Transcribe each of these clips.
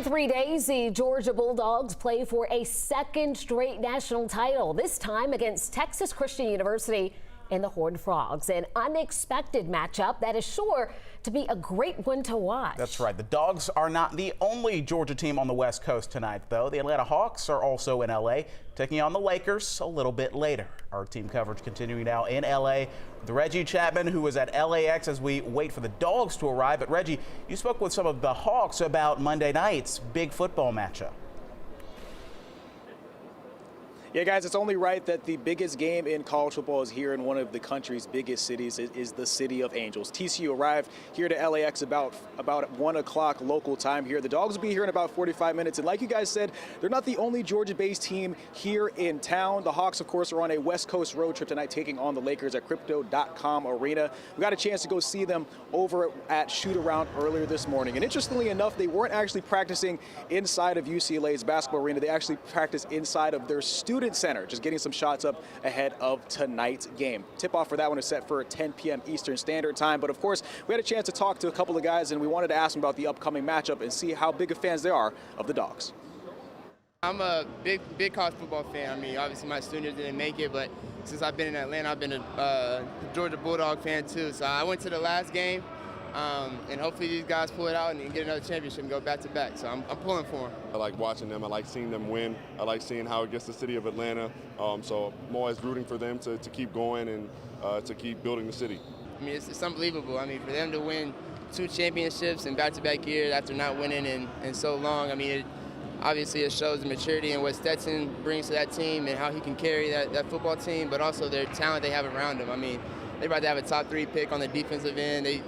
3 days, the Georgia Bulldogs play for a second straight national title, this time against Texas Christian University and the Horned Frogs. An unexpected matchup that is sure to be a great one to watch. That's right. The Dogs are not the only Georgia team on the West Coast tonight, though. The Atlanta Hawks are also in L.A., taking on the Lakers a little bit later. Our team coverage continuing now in L.A. with Reggie Chapman, who is at LAX as we wait for the Dogs to arrive. But Reggie, you spoke with some of the Hawks about Monday night's big football matchup. Yeah, guys, it's only right that the biggest game in college football is here in one of the country's biggest cities. It is the City of Angels. TCU arrived here to LAX about 1 o'clock local time here. The Dogs will be here in about 45 minutes. And like you guys said, they're not the only Georgia-based team here in town. The Hawks, of course, are on a West Coast road trip tonight, taking on the Lakers at Crypto.com Arena. We got a chance to go see them over at Shoot-Around earlier this morning. And interestingly enough, they weren't actually practicing inside of UCLA's basketball arena. They actually practiced inside of their student center, just getting some shots up ahead of tonight's game. Tip-off for that one is set for 10 p.m. Eastern Standard Time. But of course, we had a chance to talk to a couple of guys, and we wanted to ask them about the upcoming matchup and see how big of fans they are of the Dogs. I'm a big college football fan. I mean, obviously my students didn't make it, but since I've been in Atlanta, I've been a Georgia Bulldog fan too. So I went to the last game, and hopefully these guys pull it out and get another championship and go back to back. So I'm pulling for them. I like watching them. I like seeing them win. I like seeing how it gets the city of Atlanta. So I'm always rooting for them to keep going and to keep building the city. I mean, it's unbelievable. I mean, for them to win 2 championships in back-to-back years after not winning in so long, I mean, obviously it shows the maturity and what Stetson brings to that team and how he can carry that football team, but also their talent they have around him. I mean, they're about to have a top 3 pick on the defensive end.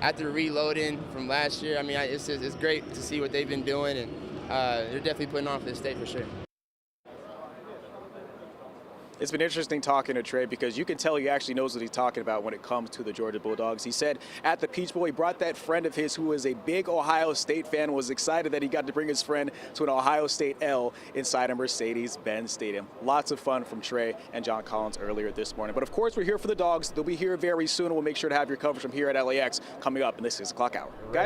After reloading from last year, I mean, it's great to see what they've been doing, and they're definitely putting on for the state for sure. It's been interesting talking to Trey because you can tell he actually knows what he's talking about when it comes to the Georgia Bulldogs. He said at the Peach Bowl, he brought that friend of his who is a big Ohio State fan, was excited that he got to bring his friend to an Ohio State L inside a Mercedes-Benz Stadium. Lots of fun from Trey and John Collins earlier this morning. But of course, we're here for the Dogs. They'll be here very soon. We'll make sure to have your coverage from here at LAX coming up in this 6 o'clock hour. Guys.